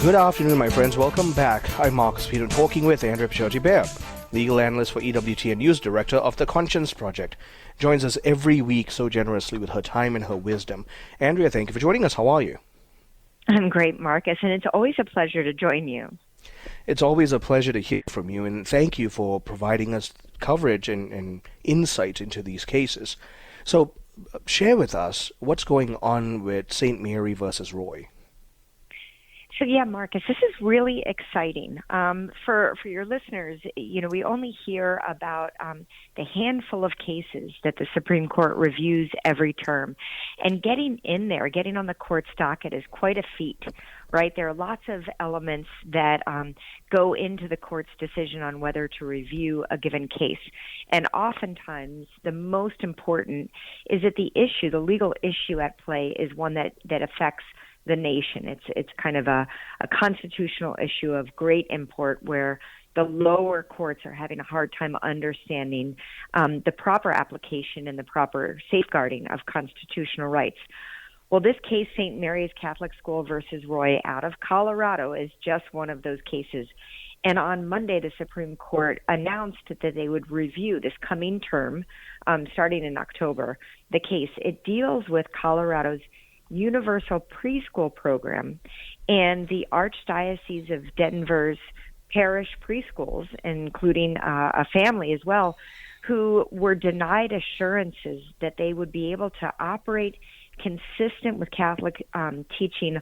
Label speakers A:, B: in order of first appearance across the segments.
A: Good afternoon, my friends. Welcome back. I'm Marcus Peter, talking with Andrea Picciotti-Bayer, legal analyst for EWT and news director of the Conscience Project. Joins us every week so generously with her time and her wisdom. Andrea, thank you for joining us. How are you?
B: I'm great, Marcus, and it's always a pleasure to join you.
A: It's always a pleasure to hear from you, and thank you for providing us coverage and insight into these cases. So, share with us what's going on with St. Mary versus Roy.
B: So yeah, Marcus, this is really exciting. For your listeners, we only hear about the handful of cases that the Supreme Court reviews every term. And getting in there, getting on the court's docket is quite a feat, right? There are lots of elements that go into the court's decision on whether to review a given case. And oftentimes, the most important is that the legal issue at play is one that affects the nation. It's kind of a constitutional issue of great import where the lower courts are having a hard time understanding the proper application and the proper safeguarding of constitutional rights. Well, this case, St. Mary's Catholic School versus Roy out of Colorado, is just one of those cases. And on Monday, the Supreme Court announced that they would review this coming term, starting in October, the case. It deals with Colorado's universal preschool program and the Archdiocese of Denver's parish preschools, including a family as well, who were denied assurances that they would be able to operate consistent with Catholic teaching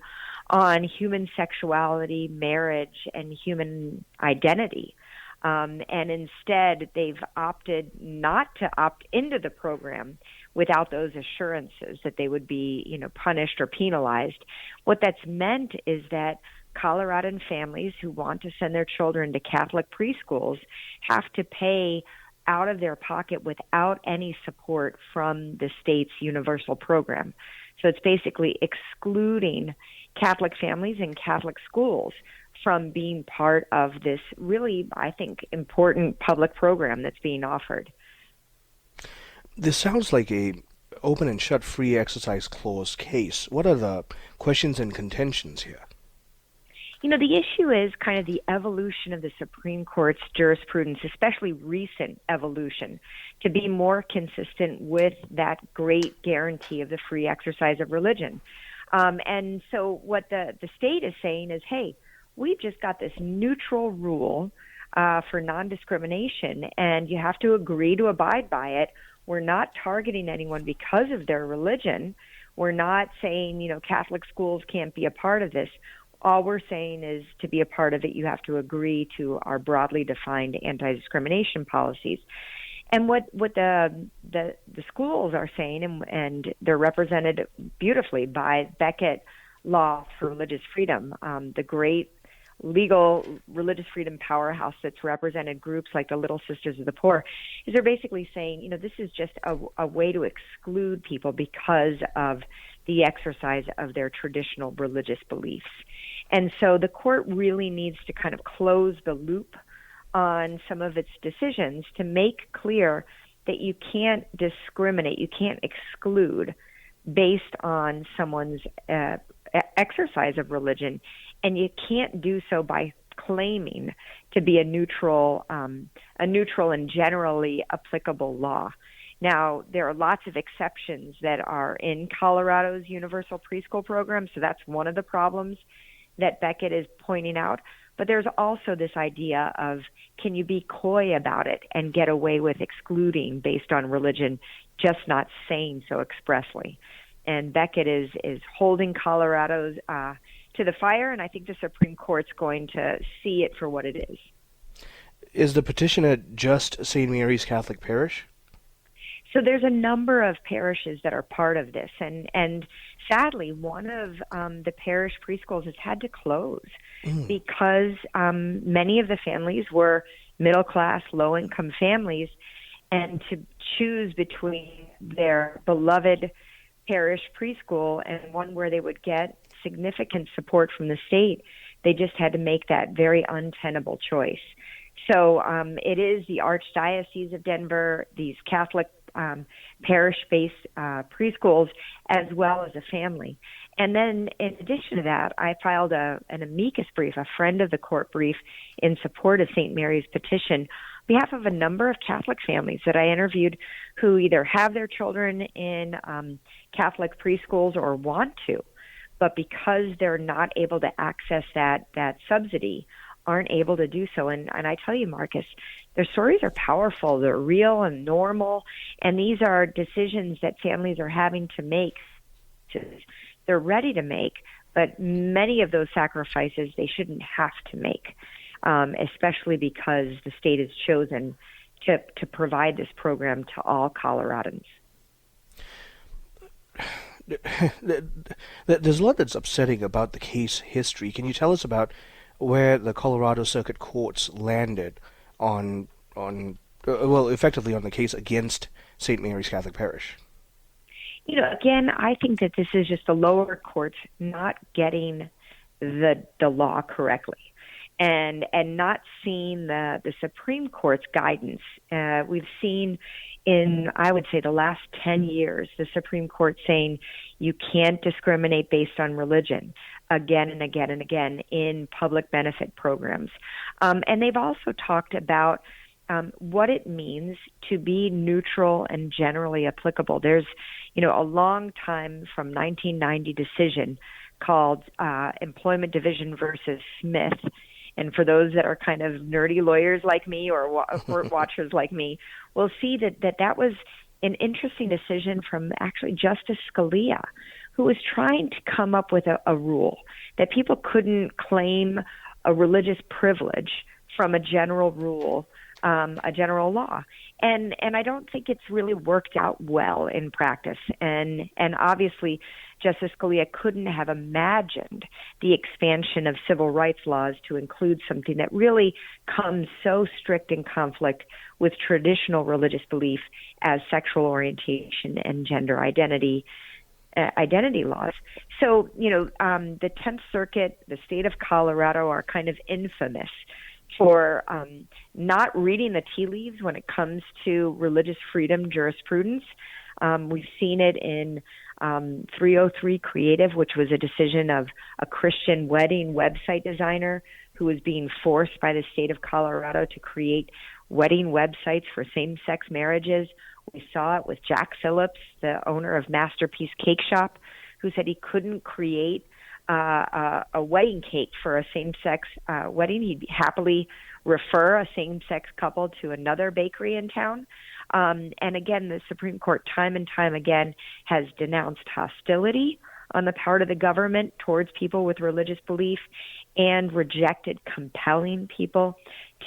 B: on human sexuality, marriage, and human identity. And instead, they've opted not to opt into the program without those assurances that they would be, punished or penalized. What that's meant is that Coloradan families who want to send their children to Catholic preschools have to pay out of their pocket without any support from the state's universal program. So it's basically excluding Catholic families and Catholic schools from being part of this really, I think, important public program that's being offered.
A: This sounds like a open and shut free exercise clause case. What are the questions and contentions here?
B: The issue is kind of the evolution of the Supreme Court's jurisprudence, especially recent evolution, to be more consistent with that great guarantee of the free exercise of religion. And so what the state is saying is, hey, we've just got this neutral rule for non-discrimination, and you have to agree to abide by it. We're not targeting anyone because of their religion. We're not saying, Catholic schools can't be a part of this. All we're saying is to be a part of it, you have to agree to our broadly defined anti-discrimination policies. And what the schools are saying, and they're represented beautifully by Becket Law for Religious Freedom, the great legal religious freedom powerhouse that's represented groups like the Little Sisters of the Poor, is they're basically saying, this is just a way to exclude people because of the exercise of their traditional religious beliefs. And so the court really needs to kind of close the loop on some of its decisions to make clear that you can't discriminate, you can't exclude based on someone's exercise of religion. And you can't do so by claiming to be a neutral and generally applicable law. Now, there are lots of exceptions that are in Colorado's universal preschool program, so that's one of the problems that Becket is pointing out. But there's also this idea of, can you be coy about it and get away with excluding based on religion, just not saying so expressly? And Becket is holding Colorado's to the fire, and I think the Supreme Court's going to see it for what it is.
A: Is the petitioner just St. Mary's Catholic Parish?
B: So there's a number of parishes that are part of this, and sadly, one of the parish preschools has had to close because many of the families were middle-class, low-income families, and to choose between their beloved parish preschool and one where they would get significant support from the state, they just had to make that very untenable choice. So it is the Archdiocese of Denver, these Catholic parish-based preschools as well as a family. And then in addition to that, I filed an amicus brief, a friend of the court brief, in support of St. Mary's petition on behalf of a number of Catholic families that I interviewed who either have their children in Catholic preschools or want to, but because they're not able to access that subsidy, aren't able to do so. And I tell you, Marcus, their stories are powerful. They're real and normal. And these are decisions that families are having to make. They're ready to make, but many of those sacrifices they shouldn't have to make, especially because the state has chosen to provide this program to all Coloradans.
A: There's a lot that's upsetting about the case history. Can you tell us about where the Colorado Circuit Courts landed effectively on the case against St. Mary's Catholic Parish?
B: Again, I think that this is just the lower courts not getting the law correctly and not seeing the Supreme Court's guidance. We've seen in, I would say, the last 10 years, the Supreme Court saying you can't discriminate based on religion again and again and again in public benefit programs. And they've also talked about what it means to be neutral and generally applicable. There's, a long time from 1990 decision called Employment Division versus Smith. And for those that are kind of nerdy lawyers like me or court watchers like me, will see that was an interesting decision from actually Justice Scalia, who was trying to come up with a rule that people couldn't claim a religious privilege from a general rule, a general law. And I don't think it's really worked out well in practice. And obviously, Justice Scalia couldn't have imagined the expansion of civil rights laws to include something that really comes so strict in conflict with traditional religious belief as sexual orientation and gender identity laws. So, the 10th Circuit, the state of Colorado are kind of infamous for not reading the tea leaves when it comes to religious freedom jurisprudence. We've seen it in 303 Creative, which was a decision of a Christian wedding website designer who was being forced by the state of Colorado to create wedding websites for same-sex marriages. We saw it with Jack Phillips, the owner of Masterpiece Cake Shop, who said he couldn't create a wedding cake for a same-sex wedding. He'd happily refer a same-sex couple to another bakery in town. And again, the Supreme Court time and time again has denounced hostility on the part of the government towards people with religious belief and rejected compelling people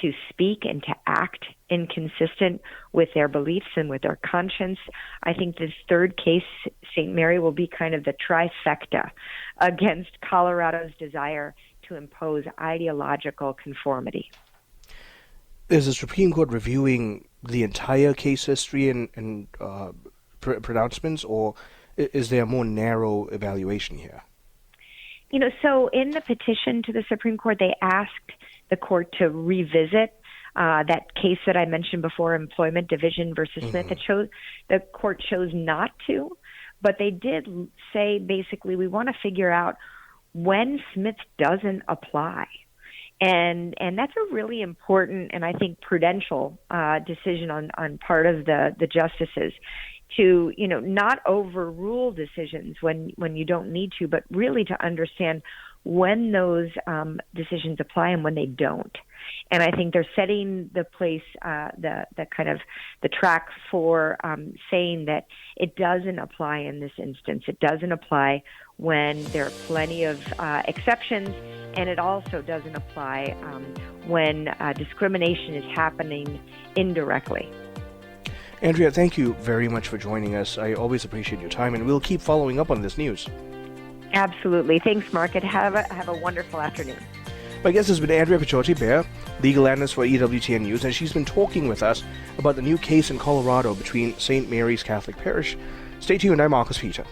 B: to speak and to act inconsistent with their beliefs and with their conscience. I think this third case, St. Mary, will be kind of the trifecta against Colorado's desire to impose ideological conformity.
A: Is the Supreme Court reviewing the entire case history and pronouncements, or is there a more narrow evaluation here?
B: So in the petition to the Supreme Court, they asked the court to revisit that case that I mentioned before, Employment Division versus Smith. The court chose not to, but they did say basically we want to figure out when Smith doesn't apply. And that's a really important and I think prudential decision on part of the justices to, not overrule decisions when you don't need to, but really to understand when those decisions apply and when they don't. And I think they're setting the place, the kind of the track for saying that it doesn't apply in this instance. It doesn't apply when there are plenty of exceptions, and it also doesn't apply when discrimination is happening indirectly.
A: Andrea, thank you very much for joining us. I always appreciate your time, and we'll keep following up on this news.
B: Absolutely. Thanks, Mark, and have a wonderful afternoon.
A: My guest has been Andrea Picciotti-Bayer, legal analyst for EWTN News, and she's been talking with us about the new case in Colorado between St. Mary's Catholic Parish. Stay tuned. I'm Marcus Peter.